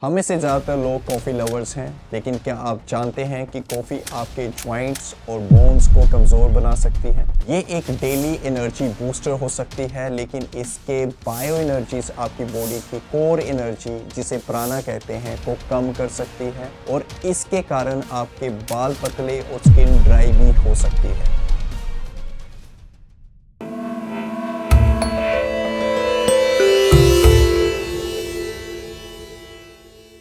हम में से ज़्यादातर लोग कॉफ़ी लवर्स हैं, लेकिन क्या आप जानते हैं कि कॉफ़ी आपके जॉइंट्स और बोन्स को कमज़ोर बना सकती है। ये एक डेली एनर्जी बूस्टर हो सकती है, लेकिन इसके बायो एनर्जीज आपकी बॉडी की कोर एनर्जी, जिसे प्राणा कहते हैं, को कम कर सकती है और इसके कारण आपके बाल पतले और स्किन ड्राई भी हो सकती है।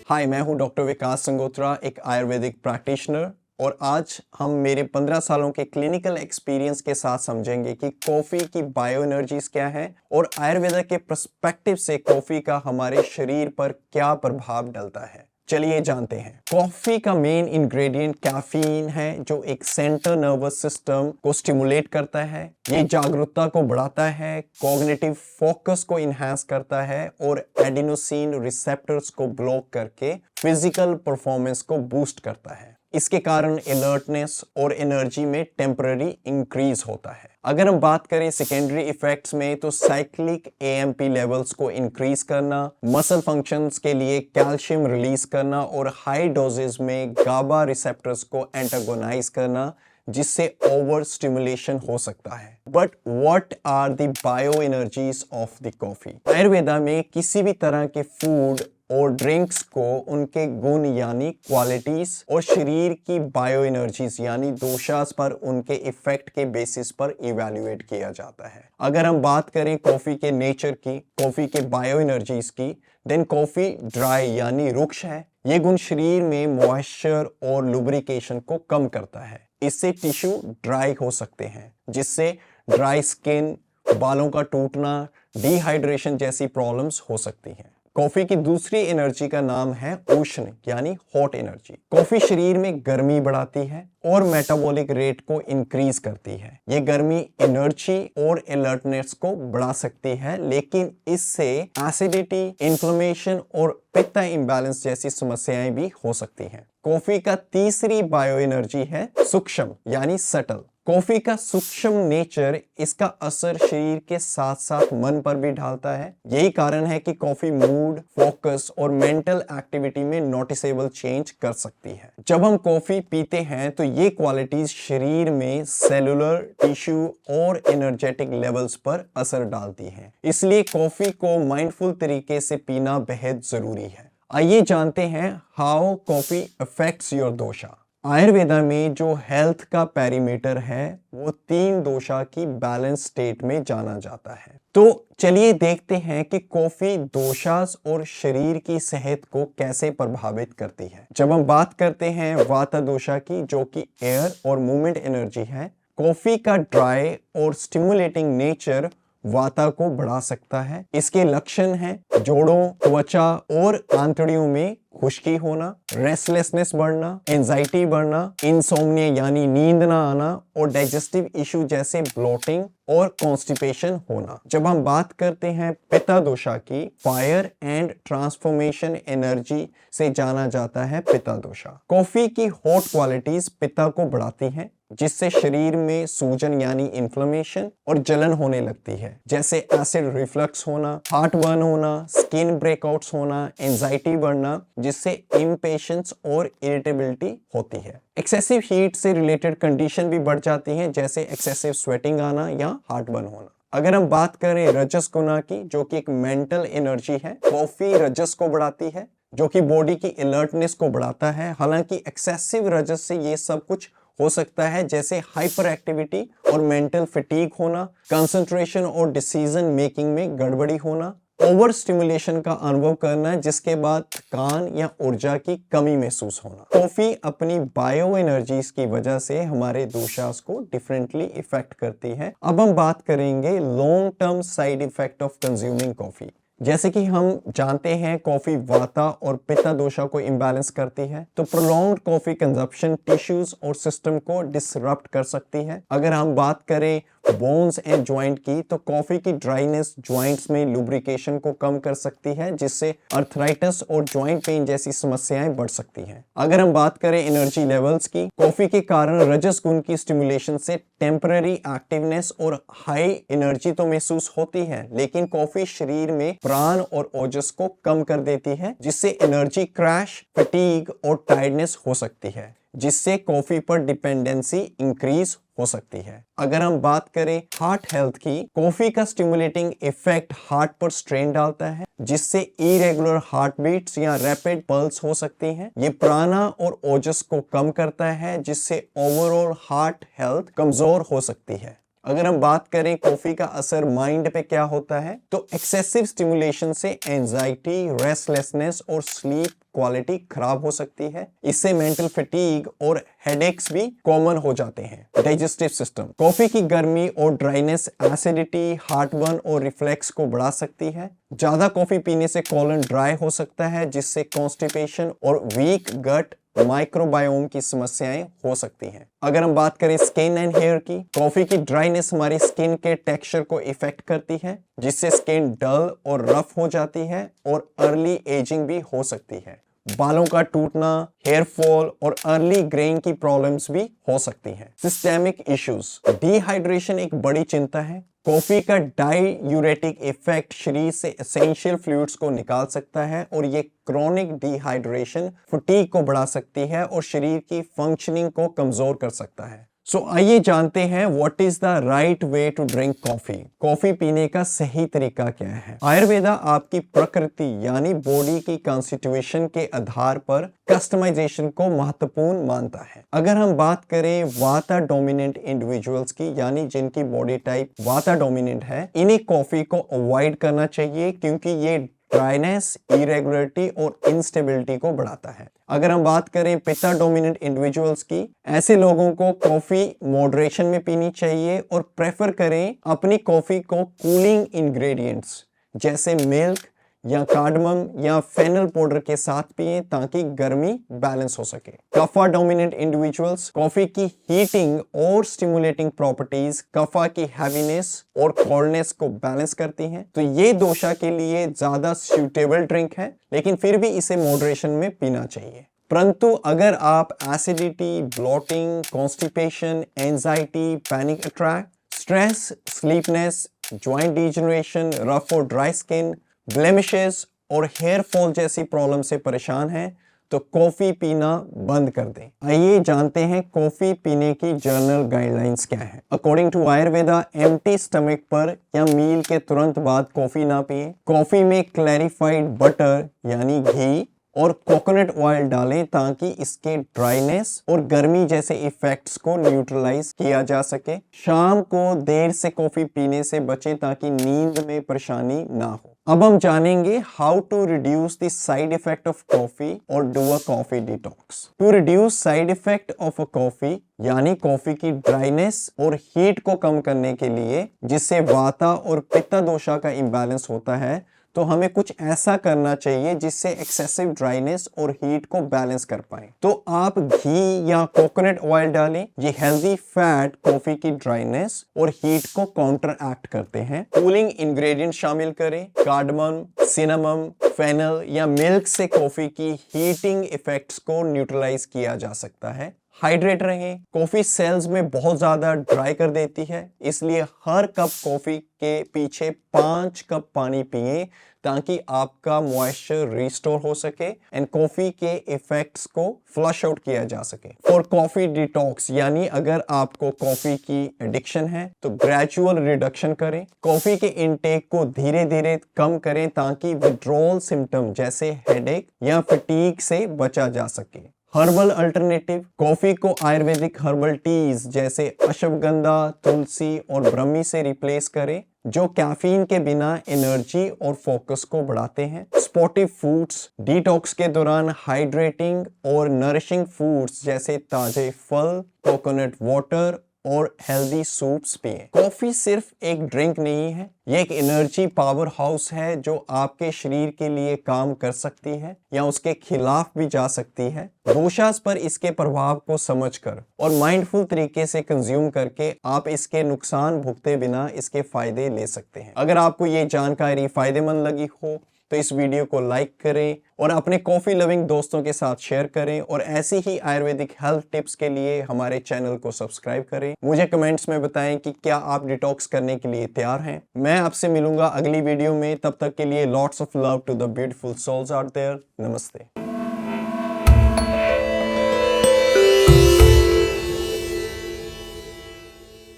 हाय, मैं हूं डॉक्टर विकास संगोत्रा, एक आयुर्वेदिक प्रैक्टिशनर, और आज हम मेरे 15 सालों के क्लिनिकल एक्सपीरियंस के साथ समझेंगे कि कॉफ़ी की बायो एनर्जीज क्या है और आयुर्वेदा के पर्सपेक्टिव से कॉफ़ी का हमारे शरीर पर क्या प्रभाव डलता है। चलिए जानते हैं। कॉफ़ी का मेन इंग्रेडिएंट कैफीन है, जो एक सेंट्रल नर्वस सिस्टम को स्टिमुलेट करता है। ये जागरूकता को बढ़ाता है, कॉग्निटिव फोकस को इन्हांस करता है और एडिनोसिन रिसेप्टर्स को ब्लॉक करके फिजिकल परफॉर्मेंस को बूस्ट करता है। इसके कारण अलर्टनेस और एनर्जी में टेम्पररी इंक्रीज होता है। अगर हम बात करें सेकेंडरी इफेक्ट्स में, तो साइक्लिक एएमपी लेवल्स को इंक्रीज करना, मसल फंक्शंस के लिए कैल्शियम रिलीज करना और हाई डोजेस में गाबा रिसेप्टर्स को एंटागोनाइज करना, जिससे ओवर स्टिमुलेशन हो सकता है। But what are the bio energies of the coffee? Ayurveda में किसी भी तरह के फूड और ड्रिंक्स को उनके गुण यानी क्वालिटीज और शरीर की बायो एनर्जीज यानी दोषास पर उनके इफेक्ट के बेसिस पर इवैल्यूएट किया जाता है। अगर हम बात करें कॉफी के नेचर की, कॉफी के बायो एनर्जीज की, देन कॉफी ड्राई यानी रुक्ष है। ये गुण शरीर में मॉइस्चर और लुब्रिकेशन को कम करता है। इससे टिश्यू ड्राई हो सकते हैं, जिससे ड्राई स्किन, बालों का टूटना, डिहाइड्रेशन जैसी प्रॉब्लम्स हो सकती हैं। कॉफी की दूसरी एनर्जी का नाम है उष्ण यानी हॉट एनर्जी। कॉफी शरीर में गर्मी बढ़ाती है और मेटाबॉलिक रेट को इंक्रीज करती है। ये गर्मी एनर्जी और अलर्टनेस को बढ़ा सकती है, लेकिन इससे एसिडिटी, इन्फ्लेमेशन और पित्त इंबैलेंस जैसी समस्याएं भी हो सकती हैं। कॉफी का तीसरी बायो एनर्जी है सूक्ष्म यानी सटल। कॉफी का सूक्ष्म नेचर इसका असर शरीर के साथ साथ मन पर भी डालता है। यही कारण है कि कॉफी मूड, फोकस और मेंटल एक्टिविटी में नोटिसेबल चेंज कर सकती है। जब हम कॉफी पीते हैं तो ये क्वालिटीज शरीर में सेलुलर, टिश्यू और एनर्जेटिक लेवल्स पर असर डालती हैं। इसलिए कॉफी को माइंडफुल तरीके से पीना बेहद जरूरी है। आइए जानते हैं हाउ कॉफी अफेक्ट्स योर दोषा। आयुर्वेदा में जो हेल्थ का पैरामीटर है वो 3 दोषा की बैलेंस स्टेट में जाना जाता है। तो चलिए देखते हैं कि कॉफी दोषास और शरीर की सेहत को कैसे प्रभावित करती है। जब हम बात करते हैं वाता दोषा की, जो कि एयर और मूवमेंट एनर्जी है, कॉफी का ड्राई और स्टिमुलेटिंग नेचर वाता को बढ़ा सकता है। इसके लक्षण हैं जोड़ों, त्वचा और आंतड़ियों में खुश्की होना, रेस्टलेसनेस बढ़ना, एंजाइटी बढ़ना, इंसोम्निया यानी नींद ना आना और डाइजेस्टिव इशू जैसे ब्लोटिंग और कॉन्स्टिपेशन होना। जब हम बात करते हैं पित्ता दोषा की, फायर एंड ट्रांसफॉर्मेशन एनर्जी से जाना जाता है पित्ता दोषा। कॉफी की हॉट क्वालिटीज पित्ता को बढ़ाती हैं, जिससे शरीर में सूजन यानी इन्फ्लेमेशन और जलन होने लगती है, जैसे एसिड रिफ्लक्स होना, हार्ट बर्न होना, स्किन ब्रेकआउट्स होना, एंजाइटी बढ़ना, जिससे इम्पेशेंस और इरिटेबिलिटी होती है। एक्सेसिव हीट से रिलेटेड कंडीशन भी बढ़ जाती हैं, जैसे एक्सेसिव स्वेटिंग आना या हार्ट बर्न होना। अगर हम बात करें रजस गुना की, जो कि एक मेंटल एनर्जी है, कॉफी रजस को बढ़ाती है, जो कि बॉडी की अलर्टनेस को बढ़ाता है। हालांकि एक्सेसिव रजस से ये सब कुछ हो सकता है, जैसे हाइपर एक्टिविटी और मेंटल फटीग होना, कंसंट्रेशन और डिसीजन मेकिंग में गड़बड़ी होना, ओवर स्टिमुलेशन का अनुभव करना, जिसके बाद थकान या ऊर्जा की कमी महसूस होना। कॉफी अपनी बायो एनर्जीज की वजह से हमारे दोषास को डिफरेंटली इफेक्ट करती है। अब हम बात करेंगे long term side effect of consuming coffee. जैसे कि हम जानते हैं कॉफी वाता और पित्ता दोषा को इम्बैलेंस करती है, तो प्रोलॉन्ग्ड कॉफी कंजप्शन टिश्यूज और सिस्टम को डिसरप्ट कर सकती है। अगर हम बात करें बोन्स एंड जॉइंट की, तो कॉफी की ड्राइनेस जॉइंट्स में लुब्रिकेशन को कम कर सकती है, जिससे अर्थराइटिस और जॉइंट पेन जैसी समस्याएं बढ़ सकती हैं। अगर हम बात करें एनर्जी लेवल्स की, कॉफी के कारण रजस गुण की स्टिमुलेशन से टेम्पररी एक्टिवनेस और हाई एनर्जी तो महसूस होती है, लेकिन कॉफी शरीर में प्राण और ओजस को कम कर देती है, जिससे एनर्जी क्रैश, फटीग और टायर्डनेस हो सकती है, जिससे कॉफी पर डिपेंडेंसी इंक्रीज हो सकती है। अगर हम बात करें हार्ट हेल्थ की, कॉफी का स्टिमुलेटिंग इफेक्ट हार्ट पर स्ट्रेन डालता है, जिससे इरेगुलर हार्ट बीट्स या रैपिड पल्स हो सकती हैं। ये प्राणा और ओजस को कम करता है, जिससे ओवरऑल हार्ट हेल्थ कमजोर हो सकती है। अगर हम बात करें कॉफी का असर माइंड पे क्या होता है, तो एक्सेसिव स्टिमुलेशन से एंजाइटी, रेस्टलेसनेस और स्लीप क्वालिटी खराब हो सकती है। इससे मेंटल फटीग और हेडेक्स भी कॉमन हो जाते हैं। डाइजेस्टिव सिस्टम, कॉफी की गर्मी और ड्राइनेस एसिडिटी, हार्टबर्न और रिफ्लेक्स को बढ़ा सकती है। ज्यादा कॉफी पीने से कॉलन ड्राई हो सकता है, जिससे कॉन्स्टिपेशन और वीक गट माइक्रोबायोम की समस्याएं हो सकती हैं। अगर हम बात करें स्किन एंड हेयर की, कॉफी की ड्राइनेस हमारी स्किन के टेक्सचर को इफेक्ट करती है, जिससे स्किन डल और रफ हो जाती है और अर्ली एजिंग भी हो सकती है। बालों का टूटना, हेयर फॉल और अर्ली ग्रेइंग की प्रॉब्लम्स भी हो सकती हैं। सिस्टेमिक इश्यूज, डिहाइड्रेशन एक बड़ी चिंता है। कॉफी का डाइयूरेटिक इफेक्ट शरीर से एसेंशियल फ्लूइड्स को निकाल सकता है और ये क्रोनिक डिहाइड्रेशन फटीग को बढ़ा सकती है और शरीर की फंक्शनिंग को कमजोर कर सकता है। आइए जानते हैं what is the right way to drink coffee. Coffee पीने का सही तरीका क्या है। आयुर्वेदा आपकी प्रकृति यानी बॉडी की कॉन्स्टिट्यूशन के आधार पर कस्टमाइजेशन को महत्वपूर्ण मानता है। अगर हम बात करें वाता डोमिनेंट इंडिविजुअल्स की, यानी जिनकी बॉडी टाइप वाता डोमिनेंट है, इन्हें कॉफी को अवॉइड करना चाहिए, क्योंकि ये ड्राइनेस, इरेगुलरिटी और इंस्टेबिलिटी को बढ़ाता है। अगर हम बात करें पिता डोमिनेंट इंडिविजुअल्स की, ऐसे लोगों को कॉफी मॉडरेशन में पीनी चाहिए और प्रेफर करें अपनी कॉफी को कूलिंग इंग्रेडिएंट्स जैसे मिल्क या कार्डमम या फेनल पाउडर के साथ पिएं, ताकि गर्मी बैलेंस हो सके। कफा डोमिनेंट इंडिविजुअल्स, कॉफी की हीटिंग और स्टिमुलेटिंग प्रॉपर्टीज कफा की हैवीनेस और कोल्डनेस को बैलेंस करती हैं, तो ये दोषा के लिए ज्यादा सूटेबल ड्रिंक है, लेकिन फिर भी इसे मॉडरेशन में पीना चाहिए। परंतु अगर आप acidity, bloating, constipation, anxiety, panic attack, stress, sleepiness, joint degeneration, rough और ड्राई स्किन, ब्लेमिशेस और हेयर फॉल जैसी प्रॉब्लम से परेशान हैं, तो कॉफी पीना बंद कर दें। आइए जानते हैं कॉफी पीने की जर्नल गाइडलाइंस क्या है। According to Ayurveda, empty stomach पर या मील के तुरंत बाद कॉफी ना पिएं। कॉफी में क्लैरिफाइड बटर यानी घी और कोकोनट ऑयल डालें, ताकि इसके ड्राइनेस और गर्मी जैसे इफेक्ट्स को न्यूट्रलाइज किया जा सके। शाम को देर से कॉफी पीने से बचें, ताकि नींद में परेशानी ना हो। अब हम जानेंगे how to reduce the side effect of coffee और do a coffee detox. To reduce side effect of a coffee, यानी कॉफी की ड्राइनेस और हीट को कम करने के लिए, जिससे वाता और पित्त दोषा का इंबैलेंस होता है, तो हमें कुछ ऐसा करना चाहिए जिससे एक्सेसिव ड्राइनेस और हीट को बैलेंस कर पाए। तो आप घी या कोकोनट ऑयल डालें। ये हेल्दी फैट कॉफी की ड्राइनेस और हीट को काउंटर एक्ट करते हैं। कूलिंग इंग्रेडिएंट शामिल करें। कार्डमम, सिनेमम, फेनल या मिल्क से कॉफी की हीटिंग इफेक्ट्स को न्यूट्रलाइज किया जा सकता है। हाइड्रेट रहें। कॉफी सेल्स में बहुत ज्यादा ड्राई कर देती है, इसलिए हर कप कॉफी के पीछे 5 कप पानी पिएं, ताकि आपका मॉइस्चर रिस्टोर हो सके एंड कॉफी के इफेक्ट्स को फ्लश आउट किया जा सके। फॉर कॉफी डिटॉक्स, यानी अगर आपको कॉफी की एडिक्शन है, तो ग्रेजुअल रिडक्शन करें। कॉफी के इनटेक को धीरे धीरे कम करें, ताकि विड्रॉल सिम्टम जैसे हेडेक या फटीग से बचा जा सके। हर्बल अल्टरनेटिव, कॉफी को आयुर्वेदिक हर्बल टीज जैसे अश्वगंधा, तुलसी और ब्रह्मी से रिप्लेस करें, जो कैफीन के बिना एनर्जी और फोकस को बढ़ाते हैं। स्पोर्टिव फूड्स, डिटॉक्स के दौरान हाइड्रेटिंग और नरिशिंग फूड्स जैसे ताजे फल, कोकोनट वाटर और हेल्दी सूप्स पिएं। कॉफी सिर्फ एक ड्रिंक नहीं है, ये एक एनर्जी पावर हाउस है जो आपके शरीर के लिए काम कर सकती है या उसके खिलाफ भी जा सकती है। दोषास पर इसके प्रभाव को समझकर और माइंडफुल तरीके से कंज्यूम करके आप इसके नुकसान भुगते बिना इसके फायदे ले सकते हैं। अगर आपको ये जानकारी फायदेमंद लगी हो तो इस वीडियो को लाइक करें और अपने कॉफी लविंग दोस्तों के साथ शेयर करें और ऐसी ही आयुर्वेदिक हेल्थ टिप्स के लिए हमारे चैनल को सब्सक्राइब करें। मुझे कमेंट्स में बताएं कि क्या आप डिटॉक्स करने के लिए तैयार हैं। मैं आपसे मिलूंगा अगली वीडियो में, तब तक के लिए lots of love to the beautiful souls out there. नमस्ते।